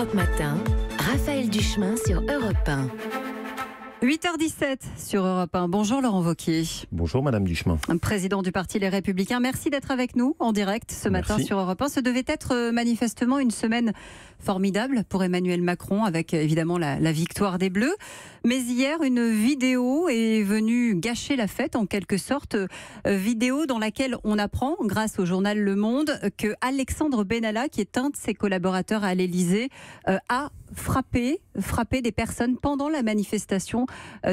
Europe Matin, Raphaël Duchemin sur Europe 1. 8h17 sur Europe 1. Bonjour Laurent Wauquiez. Bonjour Madame Duchemin. Président du Parti Les Républicains, merci d'être avec nous en direct ce matin sur Europe 1. Ce devait être manifestement une semaine formidable pour Emmanuel Macron avec évidemment la victoire des Bleus. Mais hier, une vidéo est venue gâcher la fête en quelque sorte. Vidéo dans laquelle on apprend, grâce au journal Le Monde, que Alexandre Benalla, qui est un de ses collaborateurs à l'Élysée, a frappé des personnes pendant la manifestation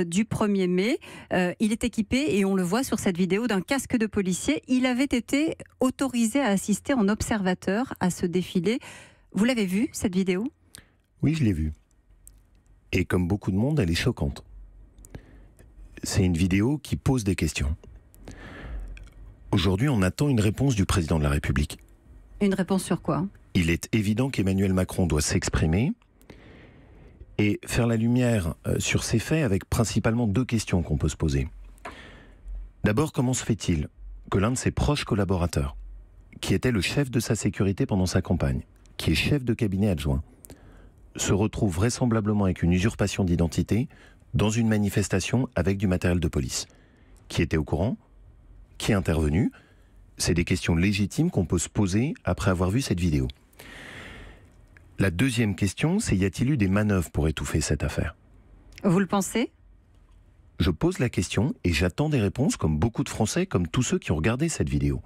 du 1er mai. Il est équipé, et on le voit sur cette vidéo, d'un casque de policier. Il avait été autorisé à assister en observateur à ce défilé. Vous l'avez vu, cette vidéo ? Oui, je l'ai vue. Et comme beaucoup de monde, elle est choquante. C'est une vidéo qui pose des questions. Aujourd'hui, on attend une réponse du président de la République. Une réponse sur quoi ? Il est évident qu'Emmanuel Macron doit s'exprimer et faire la lumière sur ces faits avec principalement deux questions qu'on peut se poser. D'abord, comment se fait-il que l'un de ses proches collaborateurs, qui était le chef de sa sécurité pendant sa campagne, qui est chef de cabinet adjoint, se retrouve vraisemblablement avec une usurpation d'identité dans une manifestation avec du matériel de police? Qui était au courant? Qui est intervenu? C'est des questions légitimes qu'on peut se poser après avoir vu cette vidéo. La deuxième question, c'est: y a-t-il eu des manœuvres pour étouffer cette affaire? Vous le pensez? Je pose la question et j'attends des réponses, comme beaucoup de Français, comme tous ceux qui ont regardé cette vidéo.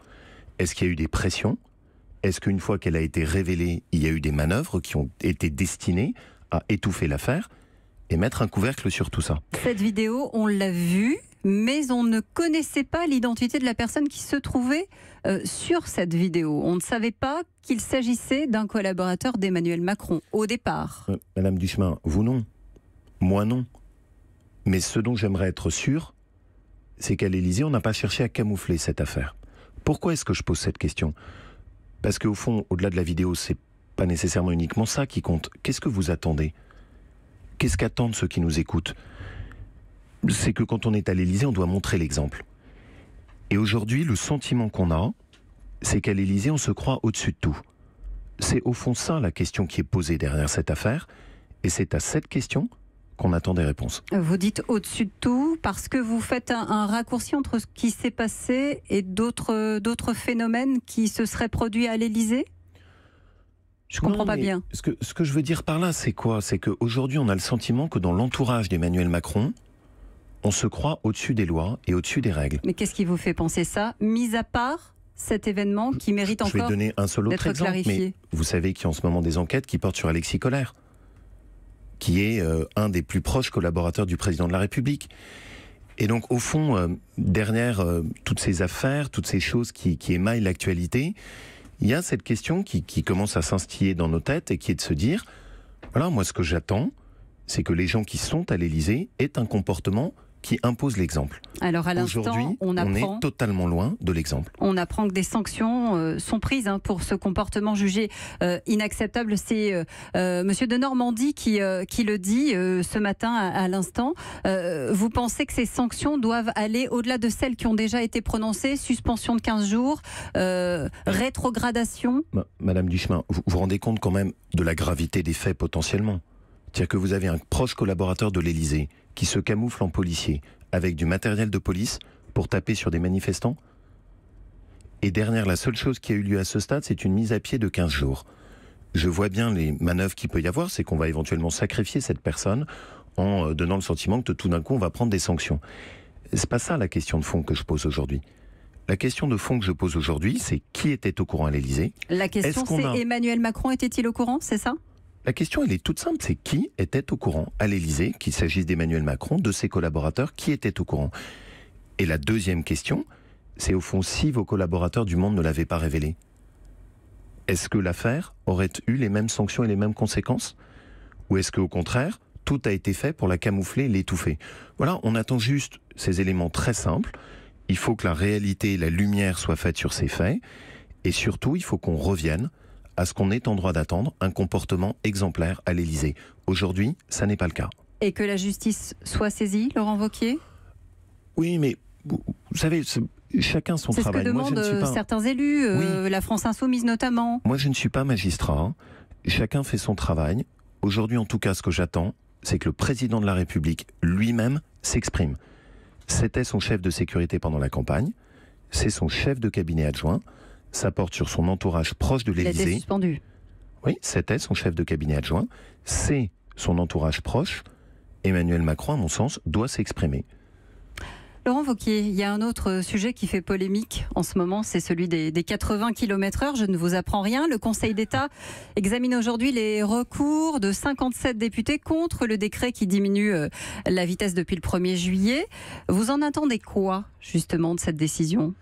Est-ce qu'il y a eu des pressions? Est-ce qu'une fois qu'elle a été révélée, il y a eu des manœuvres qui ont été destinées à étouffer l'affaire et mettre un couvercle sur tout ça? Cette vidéo, on l'a vue, mais on ne connaissait pas l'identité de la personne qui se trouvait sur cette vidéo. On ne savait pas qu'il s'agissait d'un collaborateur d'Emmanuel Macron, au départ. Madame Duchemin, vous non. Moi non. Mais ce dont j'aimerais être sûr, c'est qu'à l'Élysée, on n'a pas cherché à camoufler cette affaire. Pourquoi est-ce que je pose cette question? Parce qu'au fond, au-delà de la vidéo, c'est pas nécessairement uniquement ça qui compte. Qu'est-ce que vous attendez? Qu'est-ce qu'attendent ceux qui nous écoutent? C'est que quand on est à l'Élysée, on doit montrer l'exemple. Et aujourd'hui, le sentiment qu'on a, c'est qu'à l'Élysée, on se croit au-dessus de tout. C'est au fond ça la question qui est posée derrière cette affaire. Et c'est à cette question qu'on attend des réponses. Vous dites au-dessus de tout parce que vous faites un raccourci entre ce qui s'est passé et d'autres phénomènes qui se seraient produits à l'Élysée? Je ne comprends pas bien. Ce que je veux dire par là, c'est quoi? C'est qu'aujourd'hui, on a le sentiment que dans l'entourage d'Emmanuel Macron, on se croit au-dessus des lois et au-dessus des règles. Mais qu'est-ce qui vous fait penser ça, mis à part cet événement qui mérite encore d'être clarifié? Je vais donner un seul autre exemple, mais vous savez qu'il y a en ce moment des enquêtes qui portent sur Alexis Kohler, qui est un des plus proches collaborateurs du président de la République. Et donc, au fond, derrière toutes ces affaires, toutes ces choses qui émaillent l'actualité, il y a cette question qui commence à s'instiller dans nos têtes et qui est de se dire, voilà, moi ce que j'attends, c'est que les gens qui sont à l'Élysée aient un comportement qui impose l'exemple. Alors à l'instant, on est totalement loin de l'exemple. On apprend que des sanctions sont prises pour ce comportement jugé inacceptable. C'est Monsieur de Normandie qui le dit ce matin à l'instant. Vous pensez que ces sanctions doivent aller au-delà de celles qui ont déjà été prononcées? Suspension de 15 jours, rétrogradation? Madame Duchemin, vous vous rendez compte quand même de la gravité des faits potentiellement? C'est-à-dire que vous avez un proche collaborateur de l'Élysée qui se camoufle en policier avec du matériel de police pour taper sur des manifestants. Et derrière, la seule chose qui a eu lieu à ce stade, c'est une mise à pied de 15 jours. Je vois bien les manœuvres qu'il peut y avoir, c'est qu'on va éventuellement sacrifier cette personne en donnant le sentiment que tout d'un coup, on va prendre des sanctions. C'est pas ça la question de fond que je pose aujourd'hui. La question de fond que je pose aujourd'hui, c'est qui était au courant à l'Élysée? La question, c'est Emmanuel Macron était-il au courant, c'est ça? La question, elle est toute simple, c'est qui était au courant à l'Élysée, qu'il s'agisse d'Emmanuel Macron, de ses collaborateurs, qui était au courant? Et la deuxième question, c'est au fond, si vos collaborateurs du Monde ne l'avaient pas révélé, est-ce que l'affaire aurait eu les mêmes sanctions et les mêmes conséquences? Ou est-ce qu'au contraire, tout a été fait pour la camoufler, l'étouffer? Voilà, on attend juste ces éléments très simples. Il faut que la réalité, la lumière soit faite sur ces faits. Et surtout, il faut qu'on revienne à ce qu'on est en droit d'attendre, un comportement exemplaire à l'Élysée. Aujourd'hui, ça n'est pas le cas. Et que la justice soit saisie, Laurent Wauquiez? Oui, mais vous savez, chacun son travail. C'est ce que demandent certains élus, la France Insoumise notamment. Moi, je ne suis pas magistrat. chacun fait son travail. Aujourd'hui, en tout cas, ce que j'attends, c'est que le président de la République lui-même s'exprime. C'était son chef de sécurité pendant la campagne, c'est son chef de cabinet adjoint, ça porte sur son entourage proche de l'Élysée. Il a été suspendu. Oui, c'était son chef de cabinet adjoint, c'est son entourage proche. Emmanuel Macron, à mon sens, doit s'exprimer. Laurent Wauquiez, il y a un autre sujet qui fait polémique en ce moment, c'est celui des 80 km/h. Je ne vous apprends rien. Le Conseil d'État examine aujourd'hui les recours de 57 députés contre le décret qui diminue la vitesse depuis le 1er juillet. Vous en attendez quoi, justement, de cette décision?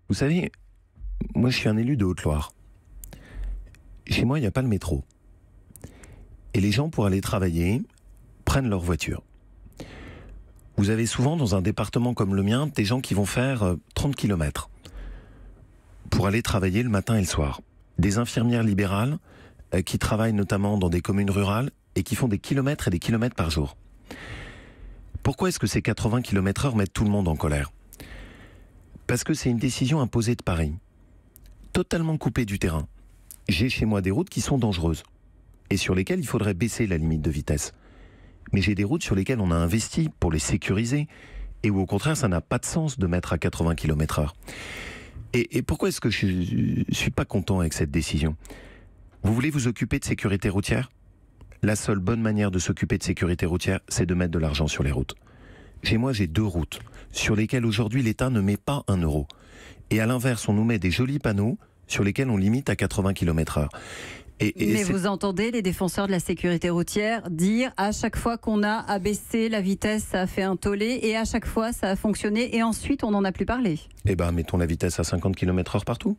Vous savez, moi je suis un élu de Haute-Loire. Chez moi, il n'y a pas le métro. Et les gens, pour aller travailler, prennent leur voiture. Vous avez souvent, dans un département comme le mien, des gens qui vont faire 30 km pour aller travailler le matin et le soir. Des infirmières libérales qui travaillent notamment dans des communes rurales et qui font des kilomètres et des kilomètres par jour. Pourquoi est-ce que ces 80 km/h mettent tout le monde en colère? Parce que c'est une décision imposée de Paris, totalement coupée du terrain. J'ai chez moi des routes qui sont dangereuses et sur lesquelles il faudrait baisser la limite de vitesse. Mais j'ai des routes sur lesquelles on a investi pour les sécuriser et où au contraire ça n'a pas de sens de mettre à 80 km/h. Et pourquoi est-ce que je ne suis pas content avec cette décision? Vous voulez vous occuper de sécurité routière? La seule bonne manière de s'occuper de sécurité routière, c'est de mettre de l'argent sur les routes. Chez moi, j'ai 2 routes sur lesquelles aujourd'hui l'État ne met pas 1 euro. Et à l'inverse, on nous met des jolis panneaux sur lesquels on limite à 80 km/h. Mais vous entendez les défenseurs de la sécurité routière dire à chaque fois qu'on a abaissé la vitesse, ça a fait un tollé et à chaque fois ça a fonctionné et ensuite on n'en a plus parlé. Eh bien, mettons la vitesse à 50 km/h partout.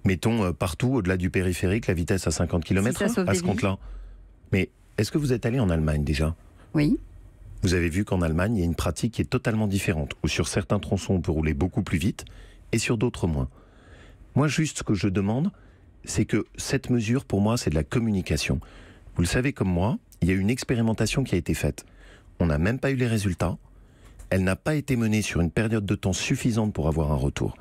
Mettons partout, au-delà du périphérique, la vitesse à 50 km/h, à ce compte-là. Mais est-ce que vous êtes allé en Allemagne déjà? Oui. Vous avez vu qu'en Allemagne, il y a une pratique qui est totalement différente, où sur certains tronçons, on peut rouler beaucoup plus vite et sur d'autres moins. Moi, juste ce que je demande, c'est que cette mesure, pour moi, c'est de la communication. Vous le savez comme moi, il y a une expérimentation qui a été faite. On n'a même pas eu les résultats. Elle n'a pas été menée sur une période de temps suffisante pour avoir un retour.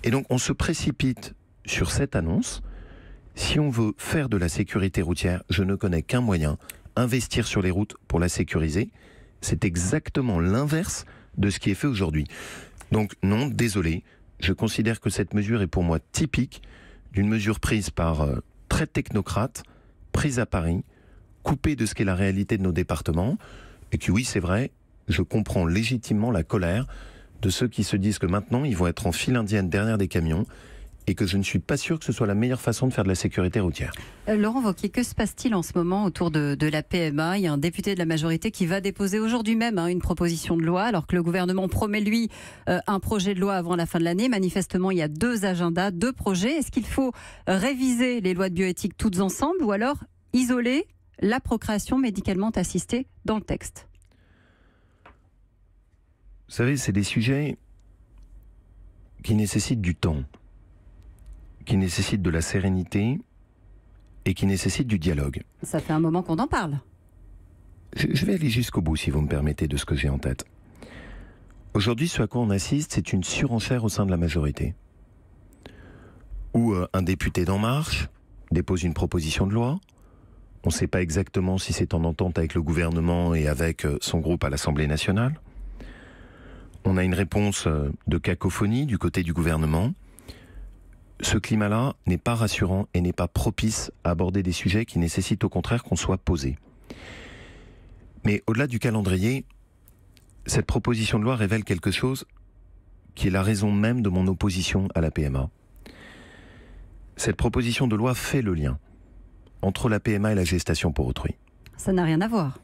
Et donc, on se précipite sur cette annonce. Si on veut faire de la sécurité routière, je ne connais qu'un moyen, investir sur les routes pour la sécuriser. C'est exactement l'inverse de ce qui est fait aujourd'hui. Donc, non, désolé, je considère que cette mesure est pour moi typique d'une mesure prise par très technocrate, prise à Paris, coupée de ce qu'est la réalité de nos départements, et que oui, c'est vrai, je comprends légitimement la colère de ceux qui se disent que maintenant, ils vont être en file indienne derrière des camions, et que je ne suis pas sûr que ce soit la meilleure façon de faire de la sécurité routière. Laurent Wauquiez, que se passe-t-il en ce moment autour de la PMA? Il y a un député de la majorité qui va déposer aujourd'hui même une proposition de loi, alors que le gouvernement promet, lui, un projet de loi avant la fin de l'année. Manifestement, il y a 2 agendas, 2 projets. Est-ce qu'il faut réviser les lois de bioéthique toutes ensemble ou alors isoler la procréation médicalement assistée dans le texte? Vous savez, c'est des sujets qui nécessitent du temps, qui nécessite de la sérénité et qui nécessite du dialogue. Ça fait un moment qu'on en parle. Je vais aller jusqu'au bout, si vous me permettez, de ce que j'ai en tête. Aujourd'hui, ce à quoi on assiste, c'est une surenchère au sein de la majorité. Où un député d'En Marche dépose une proposition de loi. On ne sait pas exactement si c'est en entente avec le gouvernement et avec son groupe à l'Assemblée nationale. On a une réponse de cacophonie du côté du gouvernement. Ce climat-là n'est pas rassurant et n'est pas propice à aborder des sujets qui nécessitent au contraire qu'on soit posé. Mais au-delà du calendrier, cette proposition de loi révèle quelque chose qui est la raison même de mon opposition à la PMA. Cette proposition de loi fait le lien entre la PMA et la gestation pour autrui. Ça n'a rien à voir.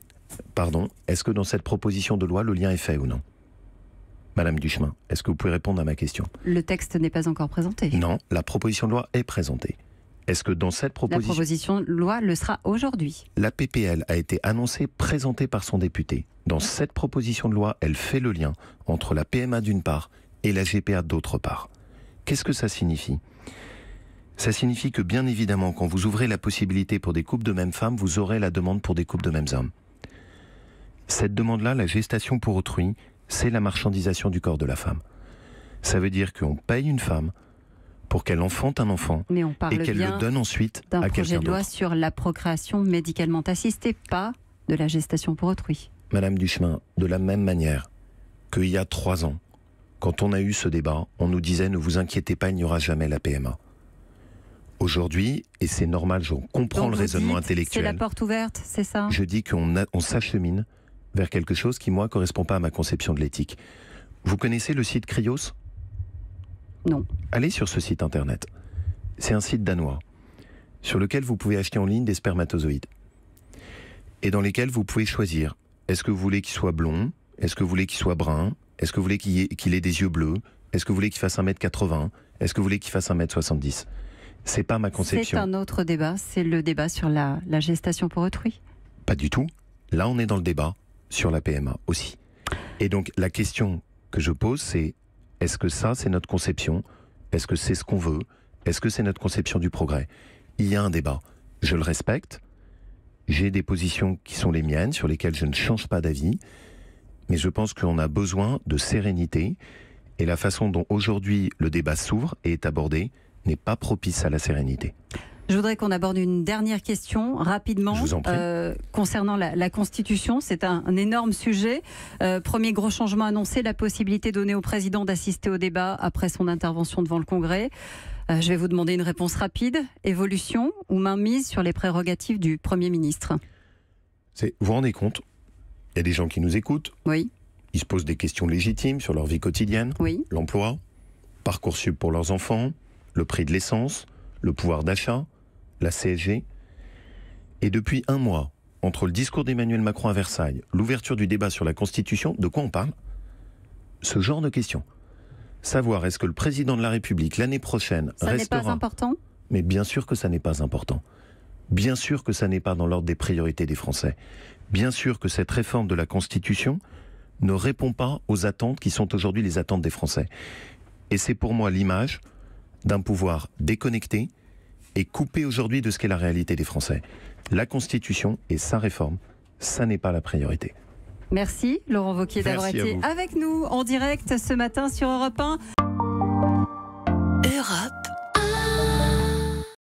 Pardon, est-ce que dans cette proposition de loi, le lien est fait ou non? Madame Duchemin, est-ce que vous pouvez répondre à ma question? Le texte n'est pas encore présenté. Non, la proposition de loi est présentée. Est-ce que dans cette proposition... La proposition de loi le sera aujourd'hui. La PPL a été annoncée, présentée par son député. Dans cette proposition de loi, elle fait le lien entre la PMA d'une part et la GPA d'autre part. Qu'est-ce que ça signifie? Ça signifie que bien évidemment, quand vous ouvrez la possibilité pour des couples de mêmes femmes, vous aurez la demande pour des couples de mêmes hommes. Cette demande-là, la gestation pour autrui, c'est la marchandisation du corps de la femme. Ça veut dire qu'on paye une femme pour qu'elle enfante un enfant Mais on parle et qu'elle bien le donne ensuite d'un à projet quelqu'un de loi d'autre. sur la procréation médicalement assistée, pas de la gestation pour autrui. Madame Duchemin, de la même manière qu'il y a 3 ans, quand on a eu ce débat, on nous disait « ne vous inquiétez pas, il n'y aura jamais la PMA ». Aujourd'hui, et c'est normal, je comprends Donc le vous raisonnement dites, intellectuel. C'est la porte ouverte, c'est ça? Je dis qu'on s'achemine vers quelque chose qui, moi, ne correspond pas à ma conception de l'éthique. Vous connaissez le site Cryos ? Non. Allez sur ce site internet. C'est un site danois sur lequel vous pouvez acheter en ligne des spermatozoïdes et dans lesquels vous pouvez choisir. Est-ce que vous voulez qu'il soit blond? Est-ce que vous voulez qu'il soit brun? Est-ce que vous voulez qu'il ait des yeux bleus? Est-ce que vous voulez qu'il fasse 1m80? Est-ce que vous voulez qu'il fasse 1m70? C'est pas ma conception. C'est un autre débat, c'est le débat sur la gestation pour autrui. Pas du tout. Là, on est dans le débat sur la PMA aussi. Et donc, la question que je pose, c'est est-ce que ça, c'est notre conception? Est-ce que c'est ce qu'on veut? Est-ce que c'est notre conception du progrès? Il y a un débat. Je le respecte. J'ai des positions qui sont les miennes, sur lesquelles je ne change pas d'avis. Mais je pense qu'on a besoin de sérénité. Et la façon dont aujourd'hui le débat s'ouvre et est abordé n'est pas propice à la sérénité. Je voudrais qu'on aborde une dernière question rapidement. Je vous en prie. Concernant la Constitution. C'est un énorme sujet. Premier gros changement annoncé, la possibilité donnée au président d'assister au débat après son intervention devant le Congrès. Je vais vous demander une réponse rapide. Évolution ou mainmise sur les prérogatives du Premier ministre? Vous vous rendez compte? Il y a des gens qui nous écoutent. Oui. Ils se posent des questions légitimes sur leur vie quotidienne. Oui. L'emploi, Parcoursup pour leurs enfants, le prix de l'essence, le pouvoir d'achat, la CSG. Et depuis 1 mois, entre le discours d'Emmanuel Macron à Versailles, l'ouverture du débat sur la Constitution, de quoi on parle? Ce genre de questions. Savoir est-ce que le président de la République, l'année prochaine, Ça restera... n'est pas important? Mais bien sûr que ça n'est pas important. Bien sûr que ça n'est pas dans l'ordre des priorités des Français. Bien sûr que cette réforme de la Constitution ne répond pas aux attentes qui sont aujourd'hui les attentes des Français. Et c'est pour moi l'image d'un pouvoir déconnecté et coupé aujourd'hui de ce qu'est la réalité des Français. La Constitution et sa réforme, ça n'est pas la priorité. Merci Laurent Wauquiez d'avoir Merci à été vous. avec nous en direct ce matin sur Europe 1.